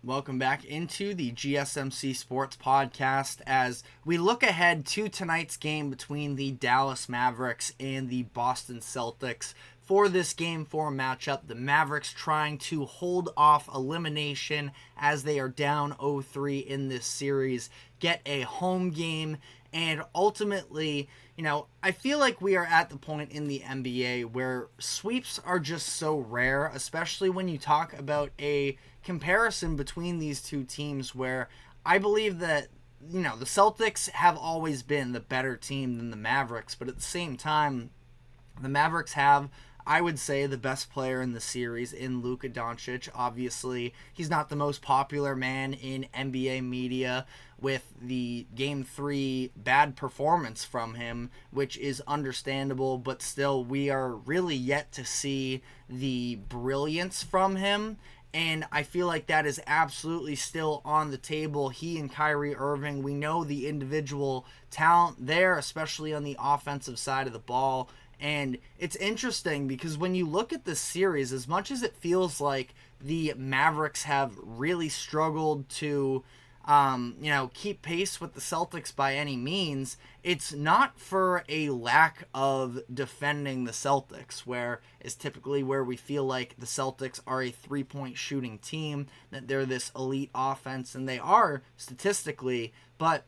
Welcome back into the GSMC Sports Podcast as we look ahead to tonight's game between the Dallas Mavericks and the Boston Celtics. For this Game 4 matchup, the Mavericks trying to hold off elimination as they are down 0-3 in this series, get a home game, and ultimately, I feel like we are at the point in the NBA where sweeps are just so rare, especially when you talk about a comparison between these two teams where I believe that, the Celtics have always been the better team than the Mavericks, but at the same time, the Mavericks have, I would say, the best player in the series in Luka Doncic. Obviously, he's not the most popular man in NBA media with the Game 3 bad performance from him, which is understandable, but still, we are really yet to see the brilliance from him. And I feel like that is absolutely still on the table. He and Kyrie Irving, we know the individual talent there, especially on the offensive side of the ball. And it's interesting because when you look at this series, as much as it feels like the Mavericks have really struggled to, keep pace with the Celtics by any means, it's not for a lack of defending the Celtics, where is typically where we feel like the Celtics are a three-point shooting team, that they're this elite offense, and they are statistically, but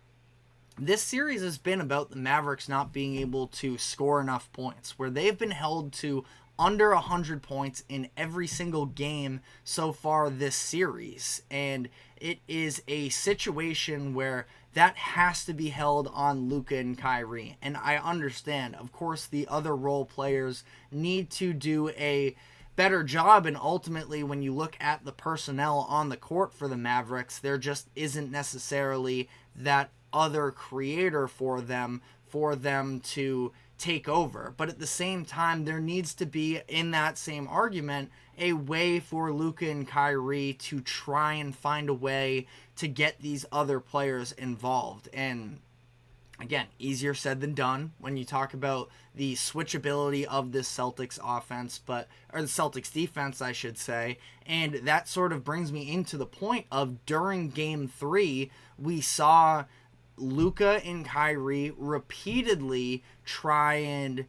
this series has been about the Mavericks not being able to score enough points, where they've been held to under 100 points in every single game so far this series. And it is a situation where that has to be held on Luka and Kyrie. And I understand, of course, the other role players need to do a better job, and ultimately when you look at the personnel on the court for the Mavericks, there just isn't necessarily that other creator for them to take over. But at the same time, there needs to be, in that same argument, a way for Luka and Kyrie to try and find a way to get these other players involved. And again, easier said than done when you talk about the switchability of this Celtics offense, or the Celtics defense, I should say. And that sort of brings me into the point of during Game 3, we saw Luka and Kyrie repeatedly try and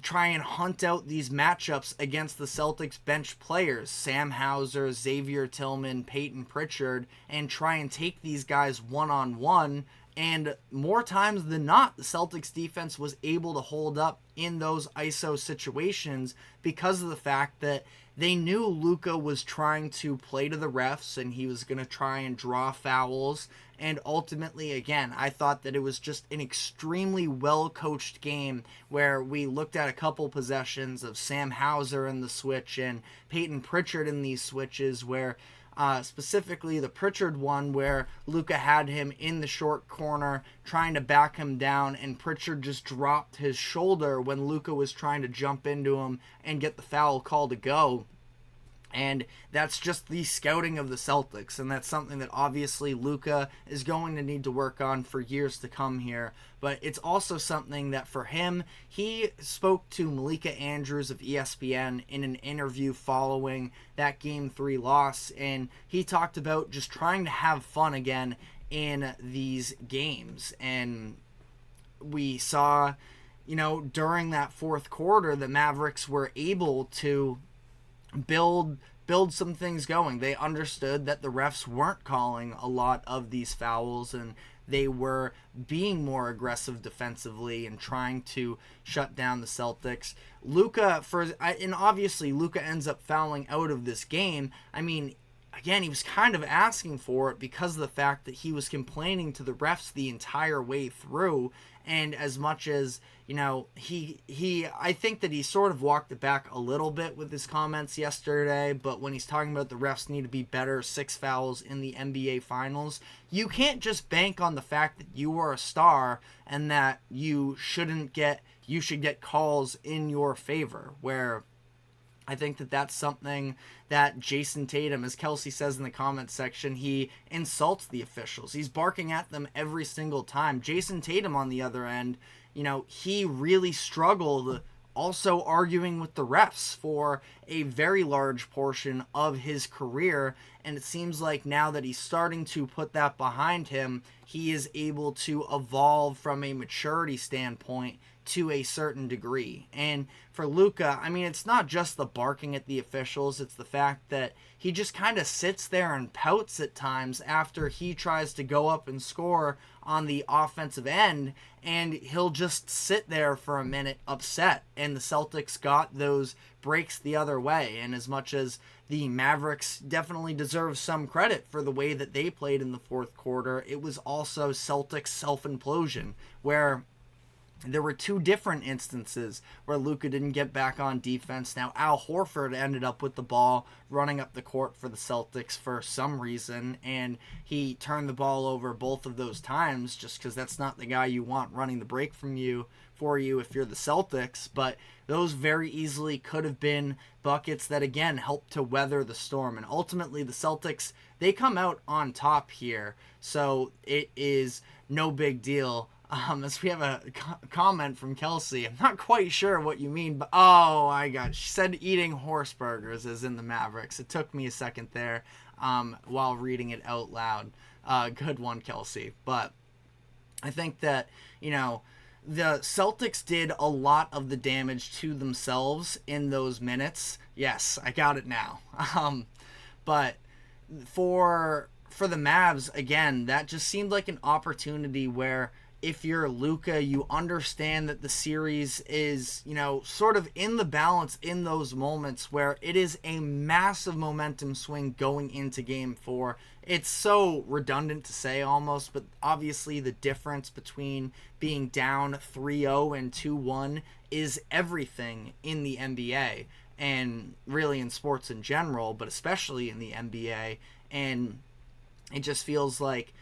hunt out these matchups against the Celtics bench players, Sam Hauser, Xavier Tillman, Peyton Pritchard, and try and take these guys one-on-one. And more times than not, the Celtics defense was able to hold up in those ISO situations because of the fact that they knew Luka was trying to play to the refs and he was going to try and draw fouls. And ultimately, again, I thought that it was just an extremely well-coached game where we looked at a couple possessions of Sam Hauser in the switch and Peyton Pritchard in these switches where specifically the Pritchard one where Luka had him in the short corner trying to back him down, and Pritchard just dropped his shoulder when Luka was trying to jump into him and get the foul call to go. And that's just the scouting of the Celtics, and that's something that obviously Luka is going to need to work on for years to come here. But it's also something that for him, he spoke to Malika Andrews of ESPN in an interview following that Game 3 loss, and he talked about just trying to have fun again in these games. And we saw, during that fourth quarter, the Mavericks were able to build some things going. They understood that the refs weren't calling a lot of these fouls, and they were being more aggressive defensively and trying to shut down the Celtics. And obviously Luka ends up fouling out of this game. I mean, again, he was kind of asking for it because of the fact that he was complaining to the refs the entire way through. And as much as, I think that he sort of walked it back a little bit with his comments yesterday, but when he's talking about the refs need to be better, 6 fouls in the NBA Finals, you can't just bank on the fact that you are a star and that you should get calls in your favor, where I think that that's something that Jason Tatum, as Kelsey says in the comments section, he insults the officials. He's barking at them every single time. Jason Tatum, on the other end, he really struggled also arguing with the refs for a very large portion of his career. And it seems like now that he's starting to put that behind him, he is able to evolve from a maturity standpoint to a certain degree. And for Luka, I mean, it's not just the barking at the officials, it's the fact that he just kind of sits there and pouts at times after he tries to go up and score on the offensive end, and he'll just sit there for a minute upset. And the Celtics got those breaks the other way. And as much as the Mavericks definitely deserve some credit for the way that they played in the fourth quarter, it was also Celtics self-implosion, where there were two different instances where Luka didn't get back on defense. Now, Al Horford ended up with the ball running up the court for the Celtics for some reason, and he turned the ball over both of those times just because that's not the guy you want running the break for you if you're the Celtics. But those very easily could have been buckets that, again, helped to weather the storm. And ultimately, the Celtics, they come out on top here, so it is no big deal. As we have a comment from Kelsey, I'm not quite sure what you mean, but she said eating horse burgers is in the Mavericks. It took me a second there while reading it out loud. Good one, Kelsey. But I think that, the Celtics did a lot of the damage to themselves in those minutes. Yes, I got it now. But for the Mavs, again, that just seemed like an opportunity where if you're Luka, you understand that the series is, sort of in the balance in those moments where it is a massive momentum swing going into game 4. It's so redundant to say almost, but obviously the difference between being down 3-0 and 2-1 is everything in the NBA and really in sports in general, but especially in the NBA. And it just feels like,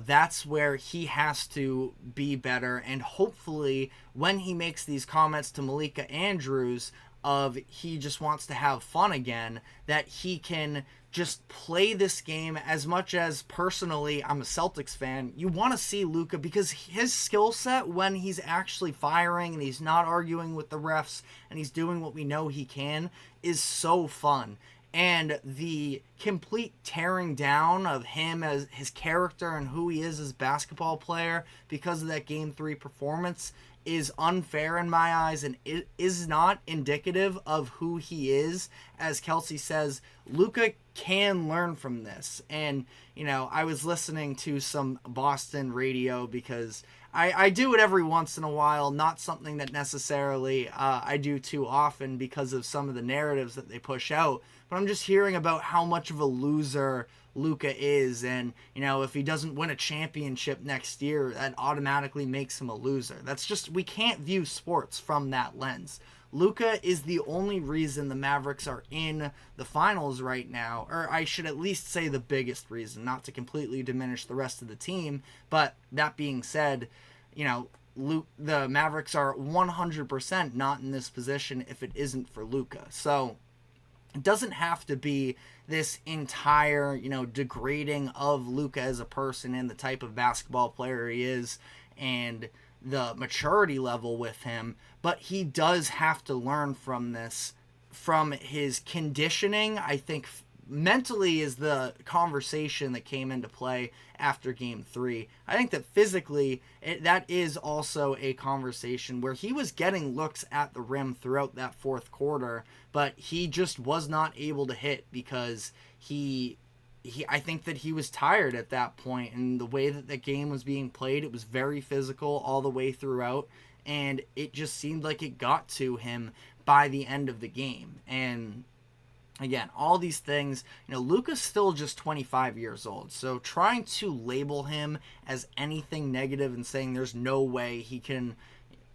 that's where he has to be better. And hopefully when he makes these comments to Malika Andrews of he just wants to have fun again, that he can just play this game as much as personally I'm a Celtics fan. You want to see Luka because his skill set when he's actually firing and he's not arguing with the refs and he's doing what we know he can is so fun. And the complete tearing down of him as his character and who he is as a basketball player because of that Game 3 performance is unfair in my eyes, and it is not indicative of who he is. As Kelsey says, Luka can learn from this. And, I was listening to some Boston radio because I do it every once in a while, not something that necessarily I do too often because of some of the narratives that they push out. But I'm just hearing about how much of a loser Luka is, and if he doesn't win a championship next year, that automatically makes him a loser. That's just, we can't view sports from that lens. Luka is the only reason the Mavericks are in the finals right now, or I should at least say the biggest reason, not to completely diminish the rest of the team. But that being said, the Mavericks are 100% not in this position if it isn't for Luka. So it doesn't have to be this entire, degrading of Luka as a person and the type of basketball player he is and the maturity level with him, but he does have to learn from this, from his conditioning. I think mentally is the conversation that came into play after Game 3. I think that physically, that is also a conversation where he was getting looks at the rim throughout that fourth quarter, but he just was not able to hit because I think that he was tired at that point, and the way that the game was being played, it was very physical all the way throughout, and it just seemed like it got to him by the end of the game. And again, all these things, Luka's still just 25 years old, so trying to label him as anything negative and saying there's no way he can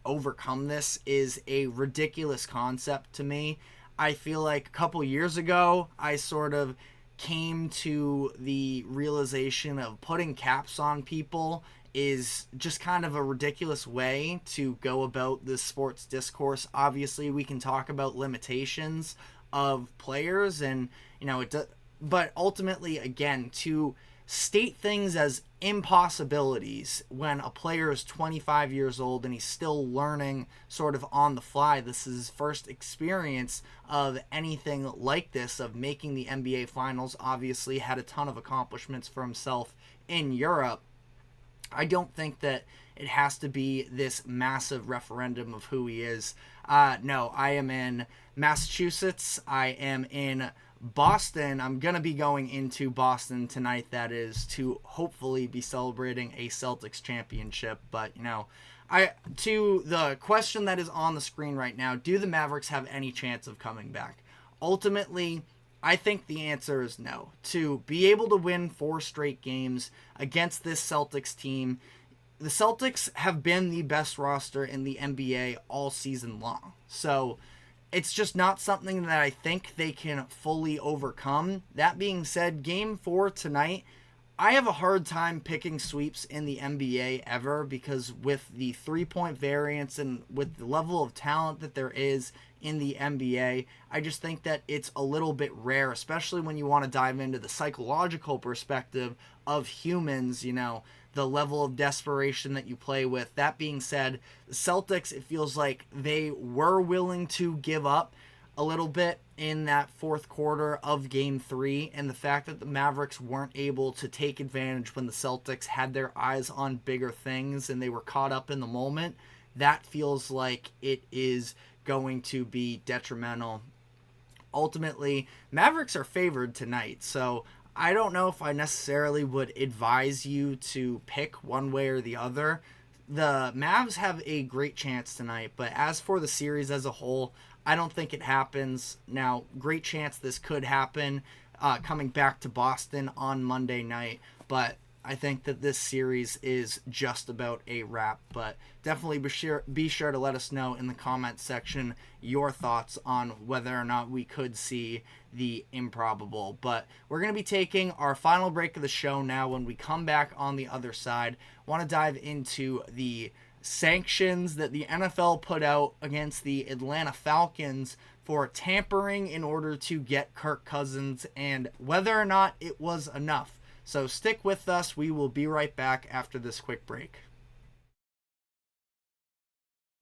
overcome this is a ridiculous concept to me. I feel like a couple years ago, I sort of came to the realization of putting caps on people is just kind of a ridiculous way to go about this sports discourse. Obviously, we can talk about limitations of players and, but ultimately, again, to state things as impossibilities when a player is 25 years old and he's still learning sort of on the fly. This is his first experience of anything like this, of making the NBA Finals. Obviously had a ton of accomplishments for himself in Europe. I don't think that it has to be this massive referendum of who he is. No, I am in Massachusetts. I am in Boston. I'm going to be going into Boston tonight, that is, to hopefully be celebrating a Celtics championship. But, to the question that is on the screen right now, do the Mavericks have any chance of coming back? Ultimately, I think the answer is no. To be able to win 4 straight games against this Celtics team, the Celtics have been the best roster in the NBA all season long. So it's just not something that I think they can fully overcome. That being said, Game 4 tonight, I have a hard time picking sweeps in the NBA ever, because with the 3-point variance and with the level of talent that there is in the NBA, I just think that it's a little bit rare, especially when you want to dive into the psychological perspective of humans, the level of desperation that you play with. That being said, the Celtics, it feels like they were willing to give up a little bit in that fourth quarter of Game 3, and the fact that the Mavericks weren't able to take advantage when the Celtics had their eyes on bigger things and they were caught up in the moment, that feels like it is going to be detrimental. Ultimately, Mavericks are favored tonight, so I don't know if I necessarily would advise you to pick one way or the other. The Mavs have a great chance tonight, but as for the series as a whole, I don't think it happens. Now, great chance this could happen coming back to Boston on Monday night, but I think that this series is just about a wrap. But definitely be sure to let us know in the comments section your thoughts on whether or not we could see the improbable. But we're going to be taking our final break of the show now. When we come back on the other side, I want to dive into the sanctions that the NFL put out against the Atlanta Falcons for tampering in order to get Kirk Cousins, and whether or not it was enough. So stick with us. We will be right back after this quick break.